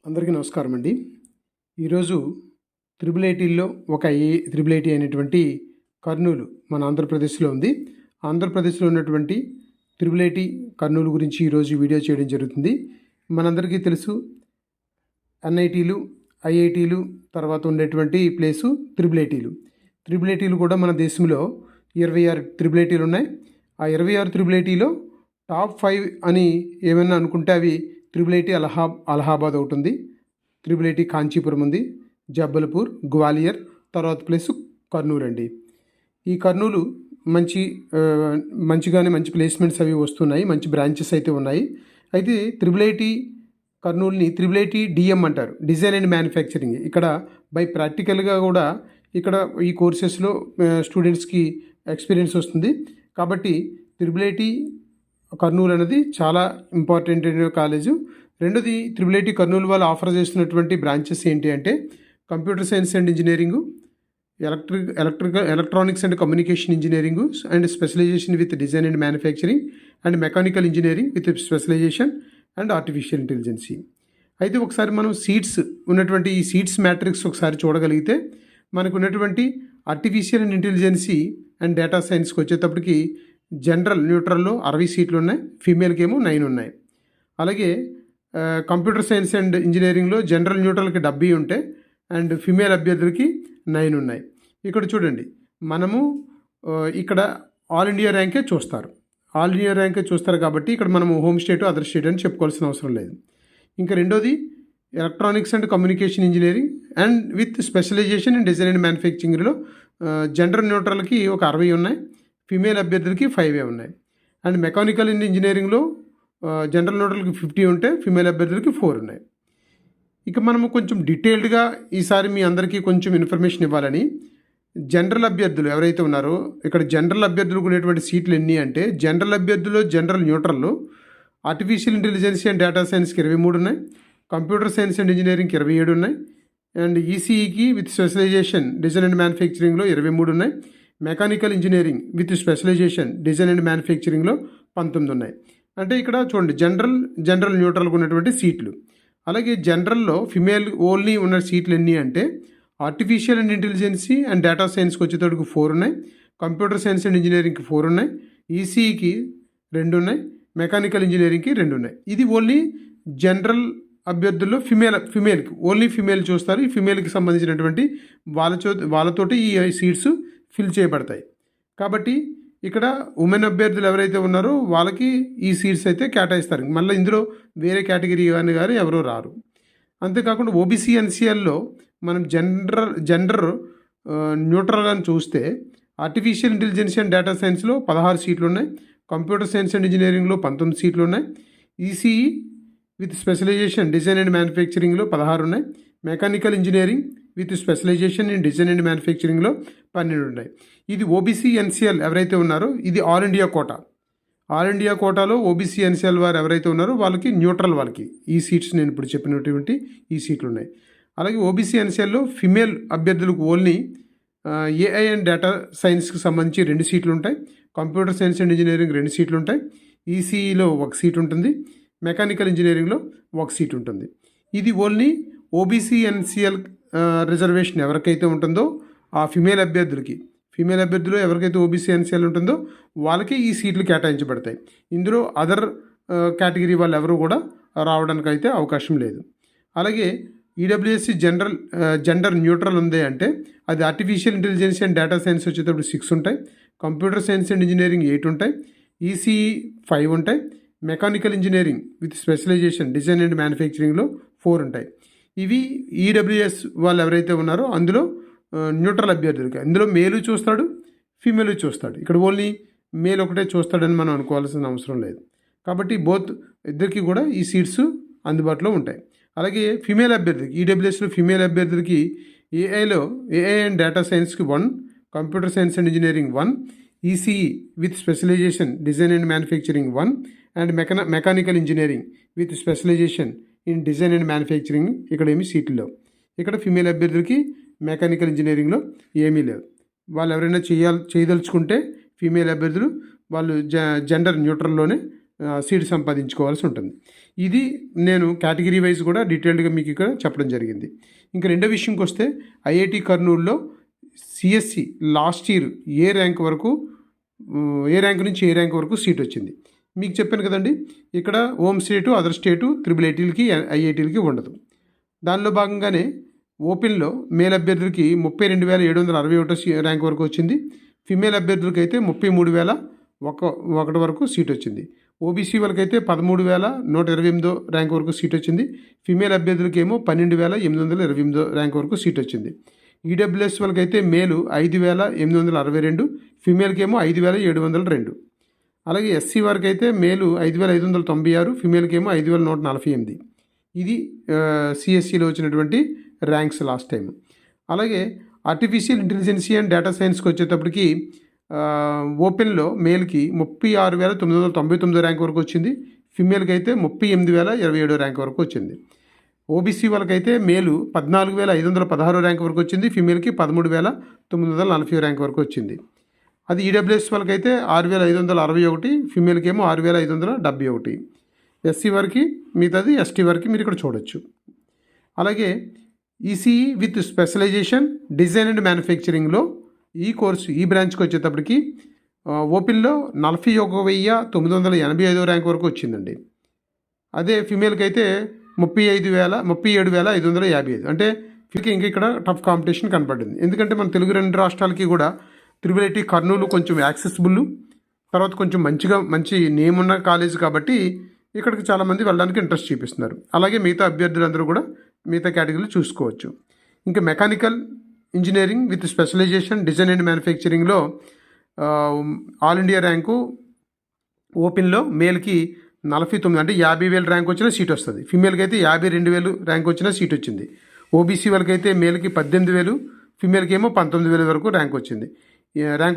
అందరికీ నమస్కారం అండి. ఈరోజు త్రిబుల్ ఐటీల్లో ఒక త్రిబుల్ ఐటీ అయినటువంటి కర్నూలు మన ఆంధ్రప్రదేశ్లో ఉంది. ఆంధ్రప్రదేశ్లో ఉన్నటువంటి త్రిబుల్ ఐటీ కర్నూలు గురించి ఈరోజు వీడియో చేయడం జరుగుతుంది. మనందరికీ తెలుసు ఎన్ఐటీలు, ఐఐటీలు తర్వాత ఉండేటువంటి ప్లేసు త్రిబుల్ ఐటీలు. త్రిబుల్ ఐటీలు కూడా మన దేశంలో 26 త్రిబుల్ ఐటీలు ఉన్నాయి. ఆ 26 త్రిబుల్ ఐటీలో టాప్ 5 అని ఏమన్నా అనుకుంటే అవి త్రిబుల్ ఐటీ అలహాబాద్ ఒకటి ఉంది, త్రిబుల్ ఐటీ కాంచీపురం ఉంది, జబ్బల్పూర్, గ్వాలియర్, తర్వాత ప్లేస్ కర్నూలు అండి. ఈ కర్నూలు మంచిగానే మంచి ప్లేస్మెంట్స్ అవి వస్తున్నాయి, మంచి బ్రాంచెస్ అయితే ఉన్నాయి. అయితే త్రిబుల్ ఐటీ కర్నూలుని త్రిబుల్ ఐటీ డిఎం అంటారు, డిజైన్ అండ్ మ్యానుఫ్యాక్చరింగ్. ఇక్కడ బై ప్రాక్టికల్గా కూడా ఇక్కడ ఈ కోర్సెస్లో స్టూడెంట్స్కి ఎక్స్పీరియన్స్ వస్తుంది. కాబట్టి త్రిబుల్ ఐటీ కర్నూలు అనేది చాలా ఇంపార్టెంట్ కాలేజు. రెండోది, త్రిబుల్ ఐటీ కర్నూలు వాళ్ళు ఆఫర్ చేస్తున్నటువంటి బ్రాంచెస్ ఏంటి అంటే computer science and engineering, electronics and communication engineering and specialization with design and manufacturing and mechanical engineering with specialization and artificial intelligence. అయితే ఒకసారి మనం సీట్స్ ఉన్నటువంటి ఈ సీట్స్ మ్యాట్రిక్స్ ఒకసారి చూడగలిగితే మనకు ఉన్నటువంటి artificial and intelligence and data సైన్స్కి వచ్చేటప్పటికి జనరల్ న్యూట్రల్లో 60 సీట్లు ఉన్నాయి, ఫీమేల్కి ఏమో 9 ఉన్నాయి. అలాగే కంప్యూటర్ సైన్స్ అండ్ ఇంజనీరింగ్లో జనరల్ న్యూట్రల్కి 70 ఉంటే అండ్ ఫీమేల్ అభ్యర్థులకి 9 ఉన్నాయి. ఇక్కడ చూడండి, మనము ఇక్కడ ఆల్ ఇండియా ర్యాంకే చూస్తారు. ఆల్ ఇండియా ర్యాంకే చూస్తారు కాబట్టి ఇక్కడ మనము హోమ్ స్టేట్, అదర్ స్టేట్ అని చెప్పుకోవాల్సిన అవసరం లేదు. ఇంకా రెండోది, electronics and communication engineering and with specialization in design and మ్యానుఫ్యాక్చరింగ్లో జనరల్ న్యూట్రల్కి ఒక 60 ఉన్నాయి, ఫీమేల్ అభ్యర్థులకి 5 ఉన్నాయి. అండ్ మెకానికల్ ఇంజనీరింగ్లో జనరల్ న్యూట్రల్కి 50 ఉంటే ఫీమేల్ అభ్యర్థులకి 4 ఉన్నాయి. ఇక మనము కొంచెం డీటెయిల్డ్గా ఈసారి మీ అందరికీ కొంచెం ఇన్ఫర్మేషన్ ఇవ్వాలని, జనరల్ అభ్యర్థులు ఎవరైతే ఉన్నారో ఇక్కడ జనరల్ అభ్యర్థులకు ఉండేటువంటి సీట్లు ఎన్ని అంటే జనరల్ అభ్యర్థులు జనరల్ న్యూట్రల్లో ఆర్టిఫిషియల్ ఇంటెలిజెన్స్ అండ్ డేటా సైన్స్కి 23 ఉన్నాయి, కంప్యూటర్ సైన్స్ అండ్ ఇంజనీరింగ్కి 27 ఉన్నాయి, అండ్ ఈసీఈకి విత్ స్పెషలైజేషన్ డిజైన్ అండ్ మ్యానుఫ్యాక్చరింగ్లో 23 ఉన్నాయి, mechanical engineering with specialization design and మ్యానుఫ్యాక్చరింగ్లో 19 ఉన్నాయి. అంటే ఇక్కడ చూడండి, జనరల్ న్యూట్రల్గా ఉన్నటువంటి సీట్లు. అలాగే జనరల్లో ఫిమేల్ ఓన్లీ ఉన్న సీట్లు ఎన్ని అంటే artificial and intelligence and data సైన్స్కి వచ్చేటప్పుడు 4 ఉన్నాయి, కంప్యూటర్ సైన్స్ అండ్ ఇంజనీరింగ్కి 4 ఉన్నాయి, ఈసీఈకి 2 ఉన్నాయి, మెకానికల్ ఇంజనీరింగ్కి 2 ఉన్నాయి. ఇది ఓన్లీ జనరల్ అభ్యర్థుల్లో ఫిమేల్కి ఓన్లీ ఫిమేల్ చూస్తారు. ఈ ఫిమేల్కి సంబంధించినటువంటి వాళ్ళతోటి ఈ సీట్స్ ఫిల్ చేయబడతాయి. కాబట్టి ఇక్కడ ఉమెన్ అభ్యర్థులు ఎవరైతే ఉన్నారో వాళ్ళకి ఈ సీట్స్ అయితే కేటాయిస్తారు. మళ్ళీ ఇందులో వేరే కేటగిరీ కానీ ఎవరో రారు. అంతేకాకుండా ఓబీసీ ఎన్సీఎల్లో మనం జెండర్ న్యూట్రల్ అని చూస్తే ఆర్టిఫిషియల్ ఇంటెలిజెన్స్ అండ్ డేటా సైన్స్లో 16 సీట్లు ఉన్నాయి, కంప్యూటర్ సైన్స్ అండ్ ఇంజనీరింగ్లో 19 సీట్లు ఉన్నాయి, ECE with specialization design and మ్యానుఫ్యాక్చరింగ్లో 16 ఉన్నాయి, mechanical engineering with specialization in design and మ్యానుఫ్యాక్చరింగ్లో 12 ఉన్నాయి. ఇది ఓబీసీ ఎన్సీఎల్ ఎవరైతే ఉన్నారో ఇది all India quota. All India కోటాలో ఓబీసీ ఎన్సీఎల్ వారు ఎవరైతే ఉన్నారో వాళ్ళకి న్యూట్రల్ వాళ్ళకి ఈ సీట్స్ నేను ఇప్పుడు చెప్పినటువంటి ఈ సీట్లు ఉన్నాయి. అలాగే ఓబీసీ ఎన్సీఎల్లో ఫిమేల్ అభ్యర్థులకు ఓన్లీ ఏఐ అండ్ డేటా సైన్స్కి సంబంధించి 2 సీట్లు ఉంటాయి, కంప్యూటర్ సైన్స్ అండ్ ఇంజనీరింగ్ 2 సీట్లు ఉంటాయి, ఈసీఈలో 1 సీట్ ఉంటుంది, మెకానికల్ ఇంజనీరింగ్లో 1 సీట్ ఉంటుంది. ఇది ఓన్లీ ఓబీసీ ఎన్సీఎల్ రిజర్వేషన్ ఎవరికైతే ఉంటుందో ఆ ఫిమేల్ అభ్యర్థులు ఎవరికైతే ఓబీసీ ఎన్సీఎల్ ఉంటుందో వాళ్ళకి ఈ సీట్లు కేటాయించబడతాయి. ఇందులో అదర్ కేటగిరీ వాళ్ళు ఎవరు కూడా రావడానికి అయితే అవకాశం లేదు. అలాగే ఈడబ్ల్యూఎస్సీ జెండర్ న్యూట్రల్ ఉంది అంటే అది artificial intelligence and data science వచ్చేటప్పుడు 6 ఉంటాయి, కంప్యూటర్ సైన్స్ అండ్ ఇంజనీరింగ్ 8 ఉంటాయి, ఈసీఈ 5 ఉంటాయి, mechanical engineering with specialization design and మ్యానుఫ్యాక్చరింగ్లో 4 ఉంటాయి. ఇవి ఈడబ్ల్యూఎస్ వాళ్ళు ఎవరైతే ఉన్నారో అందులో న్యూట్రల్ అభ్యర్థులకి అందులో మేలు చూస్తాడు, ఫీమేల్ చూస్తాడు. ఇక్కడ ఓన్లీ మేల్ ఒకటే చూస్తాడని మనం అనుకోవాల్సిన అవసరం లేదు. కాబట్టి ఇద్దరికి కూడా ఈ సీట్స్ అందుబాటులో ఉంటాయి. అలాగే ఫీమేల్ అభ్యర్థికి ఈడబ్ల్యూఎస్లో ఫీమేల్ అభ్యర్థులకి ఏఐ అండ్ డేటా సైన్స్కి 1, computer science and engineering 1, ECE with specialization design and manufacturing 1 and mechanical engineering with specialization in design and manufacturing ఇక్కడ ఏమీ సీట్లు లేవు. ఇక్కడ ఫీమేల్ అభ్యర్థులకి మెకానికల్ ఇంజనీరింగ్లో ఏమీ లేవు. వాళ్ళు ఎవరైనా చేయదలుచుకుంటే ఫీమేల్ అభ్యర్థులు వాళ్ళు జెండర్ న్యూట్రల్లోనే సీట్ సంపాదించుకోవాల్సి ఉంటుంది. ఇది నేను కేటగిరీ వైజ్ కూడా డీటెయిల్డ్గా మీకు ఇక్కడ చెప్పడం జరిగింది. ఇంకా రెండో విషయంకి వస్తే ఐఐటి కర్నూలులో సిఎస్సి లాస్ట్ ఇయర్ ఏ ర్యాంక్ నుంచి ఏ ర్యాంక్ వరకు సీట్ వచ్చింది మీకు చెప్పాను కదండి. ఇక్కడ హోమ్ స్టేటు, అదర్ స్టేటు, త్రిబుల్ ఐటీలకి, ఐఐటీలకి ఉండదు. దానిలో భాగంగానే ఓపెన్లో మేల్ అభ్యర్థులకి 32,761 ర్యాంక్ వరకు వచ్చింది. ఫిమేల్ అభ్యర్థులకి అయితే 33,101 వరకు సీట్ వచ్చింది. ఓబీసీ వాళ్ళకైతే 13,128 ర్యాంక్ వరకు సీట్ వచ్చింది. ఫిమేల్ అభ్యర్థులకి ఏమో 12,828 ర్యాంక్ వరకు సీట్ వచ్చింది. ఈడబ్ల్యూఎస్ వాళ్ళకైతే మేలు 5,862, ఫిమేల్కి ఏమో 5,702. అలాగే ఎస్సీ వారికి అయితే మేలు 5,596, ఫిమేల్కి ఏమో 5,148. ఇది సిఎస్సిలో వచ్చినటువంటి ర్యాంక్స్ లాస్ట్ టైం. అలాగే ఆర్టిఫిషియల్ ఇంటెలిజెన్సీ అండ్ డేటా సైన్స్కి వచ్చేటప్పటికి ఓపెన్లో మేల్కి 36,999 ర్యాంక్ వరకు వచ్చింది. ఫిమేల్కి అయితే 38,027 ర్యాంక్ వరకు వచ్చింది. ఓబీసీ వాళ్ళకైతే మేలు 14,516 ర్యాంక్ వరకు వచ్చింది. ఫిమేల్కి 13,940 ర్యాంక్ వరకు వచ్చింది. అది ఈడబ్ల్యూఎస్ వాళ్ళకైతే 6,561, ఫిమేల్కి ఏమో 6,571. ఎస్సీ వారికి మిగతాది ఎస్టీ వారికి మీరు ఇక్కడ చూడొచ్చు. అలాగే ECE with specialization design and మ్యానుఫ్యాక్చరింగ్లో ఈ కోర్సు ఈ బ్రాంచ్కి వచ్చేటప్పటికి ఓపెన్లో 41,985 ర్యాంక్ వరకు వచ్చిందండి. అదే ఫిమేల్కి అయితే 37,555. అంటే ఇంకా ఇక్కడ టఫ్ కాంపిటీషన్ కనపడింది. ఎందుకంటే మన తెలుగు 2 రాష్ట్రాలకి కూడా త్రిబుల్ ఐటీ కర్నూలు కొంచెం యాక్సెసిబుల్, తర్వాత కొంచెం మంచి నేమ్ ఉన్న కాలేజ్ కాబట్టి ఇక్కడికి చాలామంది వెళ్ళడానికి ఇంట్రెస్ట్ చూపిస్తున్నారు. అలాగే మిగతా అభ్యర్థులందరూ కూడా మిగతా కేటగిరీలు చూసుకోవచ్చు. ఇంకా mechanical engineering with specialization design and మ్యానుఫ్యాక్చరింగ్లో ఆల్ ఇండియా ర్యాంకు ఓపెన్లో మేల్కి 49, అంటే 50,000 ర్యాంక్ వచ్చిన సీట్ వస్తుంది. ఫిమేల్కి అయితే 52,000 ర్యాంక్ వచ్చిన సీట్ వచ్చింది. ఓబీసీ వాళ్ళకైతే మేల్కి 18,000, ఫిమేల్కి ఏమో 19,000 వరకు ర్యాంక్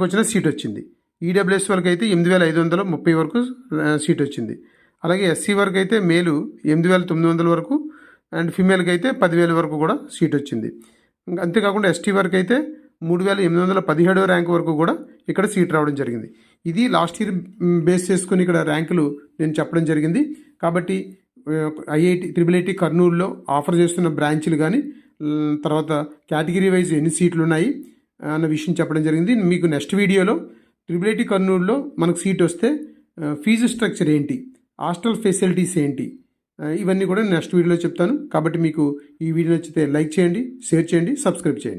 వచ్చిన సీట్ వచ్చింది. ఈడబ్ల్యూఎస్ వాళ్ళకి అయితే 8,530 వరకు సీట్ వచ్చింది. అలాగే ఎస్సీ వరకు అయితే మేలు 8,900 వరకు అండ్ ఫిమేల్కి అయితే 10,000 వరకు కూడా సీట్ వచ్చింది. అంతేకాకుండా ఎస్టీ వరకు అయితే 3,817 ర్యాంక్ వరకు కూడా ఇక్కడ సీట్ రావడం జరిగింది. ఇది లాస్ట్ ఇయర్ బేస్ చేసుకుని ఇక్కడ ర్యాంకులు నేను చెప్పడం జరిగింది. కాబట్టి త్రిబుల్ ఐటీ కర్నూలులో ఆఫర్ చేస్తున్న బ్రాంచ్లు కానీ తర్వాత కేటగిరీ వైజ్ ఎన్ని సీట్లు ఉన్నాయి అన్న విషయం చెప్పడం జరిగింది. మీకు నెక్స్ట్ వీడియోలో త్రిబుల్ ఐటీ కర్నూలులో మనకు సీట్ వస్తే ఫీజు స్ట్రక్చర్ ఏంటి, హాస్టల్ ఫెసిలిటీస్ ఏంటి, ఇవన్నీ కూడా నెక్స్ట్ వీడియోలో చెప్తాను. కాబట్టి మీకు ఈ వీడియో నచ్చితే లైక్ చేయండి, షేర్ చేయండి, సబ్స్క్రైబ్ చేయండి.